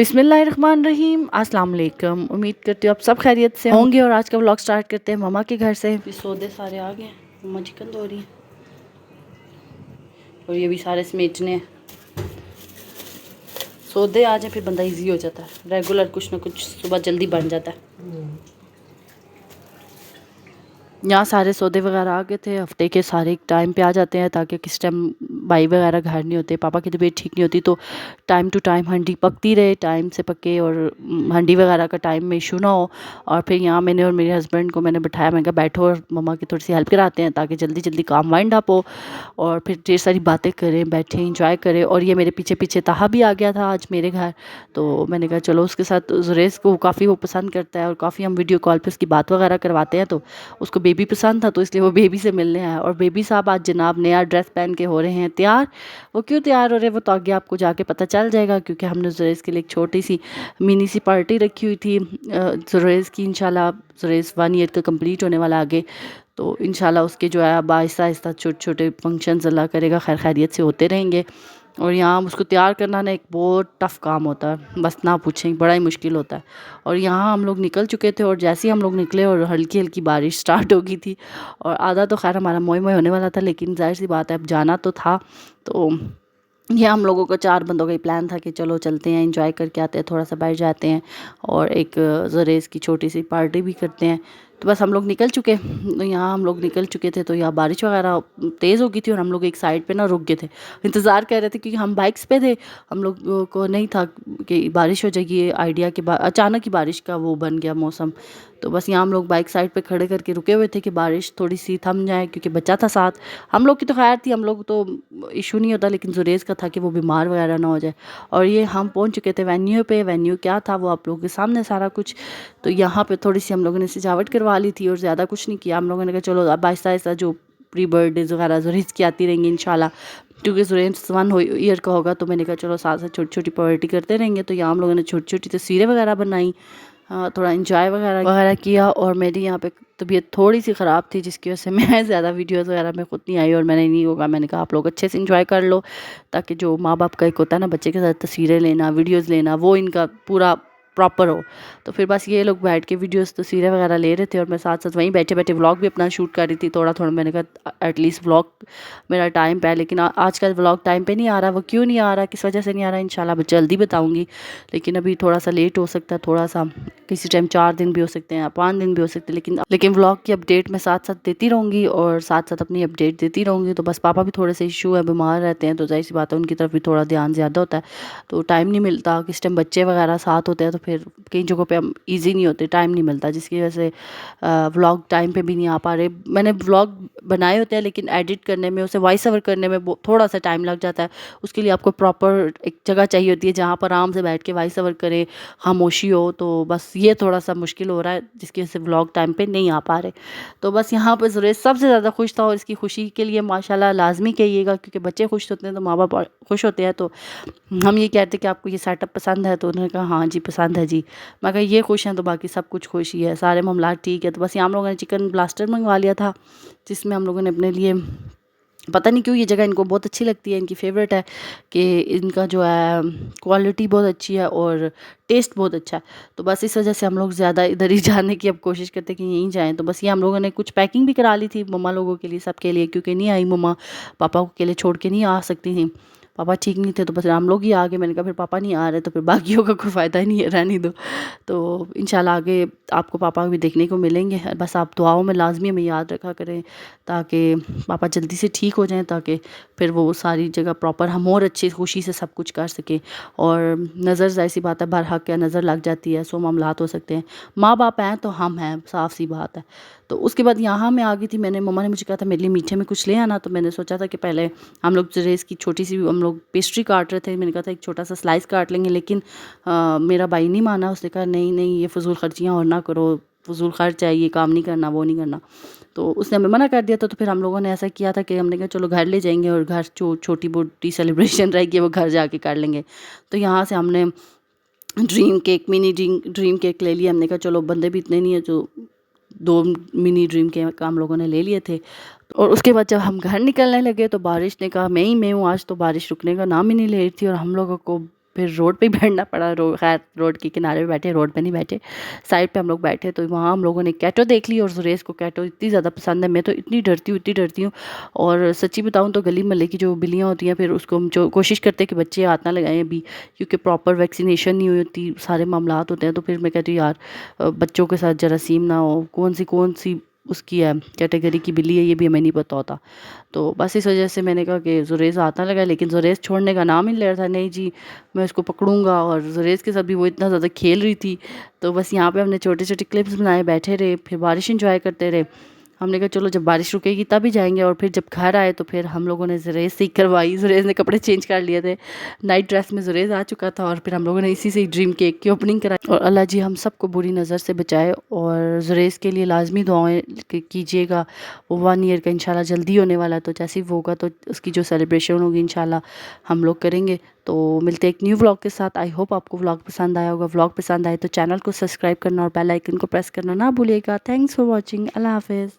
बिस्मिल्लाहिर्रहमानिर्रहीम, अस्सलाम वालेकुम। उम्मीद करती हूँ आप सब खैरियत से होंगे। और आज का व्लॉग स्टार्ट करते हैं ममा के घर से। सौदे सारे आ गए, मम्मा चिकन धो रही हैं और ये भी सारे समेटने हैं। सौदे आ जाए फिर बंदा इजी हो जाता है, रेगुलर कुछ ना कुछ सुबह जल्दी बन जाता है। यहाँ सारे सौदे वगैरह आ गए थे, हफ्ते के सारे एक टाइम पे आ जाते हैं ताकि किस टाइम भाई वगैरह घर नहीं होते, पापा की तबीयत ठीक नहीं होती, तो टाइम टू टाइम हंडी पकती रहे, टाइम से पके और हंडी वगैरह का टाइम में इशू ना हो। और फिर यहाँ मैंने और मेरे हस्बैंड को मैंने बिठाया, मैंने कहा बैठो और मम्मा की थोड़ी सी हेल्प कराते हैं ताकि जल्दी जल्दी काम वाइंड अप हो और फिर ढेर सारी बातें करें, बैठें, इंजॉय करें। और ये मेरे पीछे पीछे ताहा भी आ गया था आज मेरे घर, तो मैंने कहा चलो उसके साथ, जुरेस को काफ़ी वो पसंद करता है और काफ़ी हम वीडियो कॉल पर उसकी बात वगैरह करवाते हैं, तो उसको बेबी पसंद था, तो इसलिए वो बेबी से मिलने आया। और बेबी साहब आज जनाब नया ड्रेस पहन के हो रहे हैं तैयार। वो क्यों तैयार हो रहे हैं वो तो आगे आपको जाके पता चल जाएगा, क्योंकि हमने जुरेस के लिए एक छोटी सी मिनी सी पार्टी रखी हुई थी जुरेस की। इंशाल्लाह जुरेस 1 ईयर का कंप्लीट होने वाला आगे, तो इंशाल्लाह उसके जो है अब आहिस्ता आहिस्ता छोटे छोटे फंक्शंस अल्लाह करेगा खैर खैरियत से होते रहेंगे। और यहाँ उसको तैयार करना ना एक बहुत टफ़ काम होता है, बस ना पूछें, बड़ा ही मुश्किल होता है। और यहाँ हम लोग निकल चुके थे और जैसे ही हम लोग निकले और हल्की हल्की बारिश स्टार्ट हो गई थी, और आधा तो खैर हमारा मोए मोए होने वाला था, लेकिन जाहिर सी बात है अब जाना तो था। तो ये हम लोगों का 4 बंदों का ही प्लान था कि चलो चलते हैं, एंजॉय करके आते हैं, थोड़ा सा बैठ जाते हैं और एक ज़रेज़ की छोटी सी पार्टी भी करते हैं। तो बस हम लोग निकल चुके, तो यहाँ हम लोग निकल चुके थे, तो यहाँ बारिश वगैरह तेज़ हो गई थी और हम लोग एक साइड पे ना रुक गए थे, इंतज़ार कर रहे थे, क्योंकि हम बाइक्स पे थे। हम लोग को नहीं था कि बारिश हो जाएगी, ये आइडिया के बाद अचानक ही बारिश का वो बन गया मौसम। तो बस यहाँ हम लोग बाइक साइड पे खड़े करके रुके हुए थे कि बारिश थोड़ी सी थम जाए, क्योंकि बच्चा था साथ। हम लोग की तो खैर थी, हम लोग तो इशू नहीं होता, लेकिन जुरेज़ का था कि वो बीमार वगैरह ना हो जाए। और ये हम पहुंच चुके थे वेन्यू पे। वेन्यू क्या था वो आप लोगों के सामने सारा कुछ। तो यहाँ पे थोड़ी सी हम लोगों ने सजावट करवा ली थी और ज़्यादा कुछ नहीं किया। हम लोगों ने कहा चलो अब आहिस्ता आहिस्ता जो प्री बर्थडेज वगैरह जुरेज़ की आती रहेंगी इंशाल्लाह, क्योंकि जुरेज़ 1 ईयर का होगा, तो मैंने कहा चलो साथ साथ छोटी छोटी पार्टी करते रहेंगे। तो यहाँ हम लोगों ने छोटी छोटी तस्वीरें वगैरह बनाई, थोड़ा इंजॉय वगैरह किया। और मेरी यहाँ पे तबीयत थोड़ी सी ख़राब थी, जिसकी वजह से मैं ज़्यादा वीडियोस वगैरह में खुद नहीं आई और मैंने नहीं होगा, मैंने कहा आप लोग अच्छे से इंजॉय कर लो, ताकि जो माँ बाप का एक होता है ना बच्चे के साथ तस्वीरें लेना, वीडियोस लेना, वो इनका पूरा प्रॉपर हो। तो फिर बस ये लोग बैठ के वीडियोस तस्वीरें वगैरह ले रहे थे और मैं साथ साथ वहीं बैठे बैठे व्लॉग भी अपना शूट कर रही थी थोड़ा थोड़ा। मैंने कहा एटलीस्ट व्लॉग मेरा टाइम पे है, लेकिन आजकल व्लॉग टाइम पे नहीं आ रहा। वो क्यों नहीं आ रहा, किस वजह से नहीं आ रहा, इंशाल्लाह जल्दी बताऊँगी, लेकिन अभी थोड़ा सा लेट हो सकता है, थोड़ा सा किसी टाइम 4 दिन भी हो सकते हैं या 5 दिन भी हो सकते हैं, लेकिन व्लॉग की अपडेट मैं साथ साथ देती रहूँगी और साथ साथ अपनी अपडेट देती रहूँगी। तो बस पापा भी थोड़े से इशू है, बीमार रहते हैं, तो जाहिर सी बात है उनकी तरफ भी थोड़ा ध्यान ज़्यादा होता है, तो टाइम नहीं मिलता। किस टाइम बच्चे वगैरह साथ होते हैं तो फिर कई जगहों पे हम ईजी नहीं होते, टाइम नहीं मिलता, जिसकी वजह से व्लॉग टाइम पे भी नहीं आ पा रहे। मैंने व्लॉग बनाए होते हैं, लेकिन एडिट करने में, उसे वॉइस ओवर करने में थोड़ा सा टाइम लग जाता है। उसके लिए आपको प्रॉपर एक जगह चाहिए होती है जहाँ पर आराम से बैठ के वॉइस ओवर करे, खामोशी हो। तो बस ये थोड़ा सा मुश्किल हो रहा है, जिसकी वजह से व्लॉग टाइम पे नहीं आ पा रहे। तो बस यहाँ पर जुरेज़ सबसे ज़्यादा खुश था और इसकी खुशी के लिए माशाल्लाह लाजमी कहिएगा, क्योंकि बच्चे खुश होते हैं तो माँ बाप खुश होते हैं। तो हम ये कहते कि आपको ये सेटअप पसंद है, तो उन्होंने कहा हाँ जी पसंद है जी। मैं कहा ये खुश हैं तो बाकी सब कुछ खुश ही है, सारे मामला ठीक है। तो बस यहाँ हम लोगों ने चिकन ब्लास्टर मंगवा लिया था, जिसमें हम लोगों ने अपने लिए, पता नहीं क्यों ये जगह इनको बहुत अच्छी लगती है, इनकी फेवरेट है कि इनका जो है क्वालिटी बहुत अच्छी है और टेस्ट बहुत अच्छा है। तो बस इस वजह से हम लोग ज़्यादा इधर ही जाने की अब कोशिश करते हैं कि यहीं जाएं। तो बस ये हम लोगों ने कुछ पैकिंग भी करा ली थी मम्मा लोगों के लिए, सबके लिए, क्योंकि नहीं आई मम्मा पापा को अकेले छोड़ के नहीं आ सकती थी, पापा ठीक नहीं थे, तो बस हम लोग ही आ गए। मैंने कहा फिर पापा नहीं आ रहे तो फिर बाकियों का कोई फ़ायदा ही नहीं है, रहने दो। तो इंशाल्लाह आगे आपको पापा भी देखने को मिलेंगे, बस आप दुआओं में लाजमी हमें याद रखा करें ताकि पापा जल्दी से ठीक हो जाएं, ताकि फिर वो सारी जगह प्रॉपर हम और अच्छी खुशी से सब कुछ कर सकें। और नज़र ज़ाहिर सी बात है बरहक क्या नज़र लग जाती है, सो मामलात हो सकते हैं, माँ बाप हैं तो हम हैं, साफ़ सी बात है। तो उसके बाद यहाँ मैं आ गई थी, मैंने, मम्मा ने मुझे कहा था मेरे लिए मीठे में कुछ ले आना, तो मैंने सोचा था कि पहले हम लोग जुरेज़ की छोटी सी हम लोग पेस्ट्री काट रहे थे, मैंने कहा था एक छोटा सा स्लाइस काट लेंगे, लेकिन मेरा भाई नहीं माना, उसने कहा नहीं नहीं ये फजूल खर्चियाँ और ना करो, फजूल खर्च है, ये काम नहीं करना, वो नहीं करना। तो उसने हमें मना कर दिया था। तो फिर हम लोगों ने ऐसा किया था कि हमने कहा चलो घर ले जाएंगे और घर जो छोटी मोटी सेलिब्रेशन रहेगी वो घर जाके कर लेंगे। तो यहाँ से हमने dream cake, mini dream cake ले लिया। हमने कहा चलो बंदे भी इतने नहीं है, जो 2 मिनी ड्रीम केक हम लोगों ने ले लिए थे। और उसके बाद जब हम घर निकलने लगे तो बारिश ने कहा मैं ही मैं हूँ, आज तो बारिश रुकने का नाम ही नहीं ले रही थी और हम लोगों को फिर रोड पे ही बैठना पड़ा। खैर रोड के किनारे पे बैठे, रोड पे नहीं बैठे, साइड पे हम लोग बैठे। तो वहाँ हम लोगों ने कैटो देख ली और जुरेस को कैटो इतनी ज़्यादा पसंद है। मैं तो इतनी डरती हूँ। और सच्ची बताऊँ तो गली मोहल्ले की जो बिल्लियाँ होती हैं, फिर उसको हम जो कोशिश करते हैं कि बच्चे हाथ ना लगाएं अभी, क्योंकि प्रॉपर वैक्सीनेशन नहीं हुई होती, सारे मामलात होते हैं। तो फिर मैं कहती हूँ यार बच्चों के साथ जरासीम ना हो, कौन सी उसकी है कैटेगरी की बिल्ली है ये भी हमें नहीं पता होता। तो बस इस वजह से मैंने कहा कि जुरेज़ हाथ ना लगाए, लेकिन जुरेज़ छोड़ने का नाम ही नहीं ले रहा था। नहीं जी मैं उसको पकड़ूंगा। और जुरेज़ के साथ भी वो इतना ज़्यादा खेल रही थी। तो बस यहाँ पे हमने छोटे छोटे क्लिप्स बनाए, बैठे रहे, फिर बारिश इंजॉय करते रहे। हमने कहा चलो जब बारिश रुकेगी तब ही जाएंगे। और फिर जब घर आए तो फिर हम लोगों ने जुरेज़ से ही करवाई। जुरेज़ ने कपड़े चेंज कर लिए थे, नाइट ड्रेस में जुरेज़ आ चुका था। और फिर हम लोगों ने इसी से ड्रीम केक की ओपनिंग कराई। और अल्लाह जी हम सबको बुरी नज़र से बचाए। और जुरेज़ के लिए लाजमी दुआएं कीजिएगा। वो 1 ईयर का इंशाल्लाह जल्दी होने वाला है। तो जैसे ही वो होगा तो उसकी जो सेलिब्रेशन होगी इंशाल्लाह हम लोग करेंगे। तो मिलते हैं एक न्यू व्लॉग के साथ। आई होप आपको व्लॉग पसंद आया होगा। व्लॉग पसंद आए तो चैनल को सब्सक्राइब करना और बेल आइकन को प्रेस करना ना भूलिएगा। Thanks for watching. अल्लाह हाफिज़।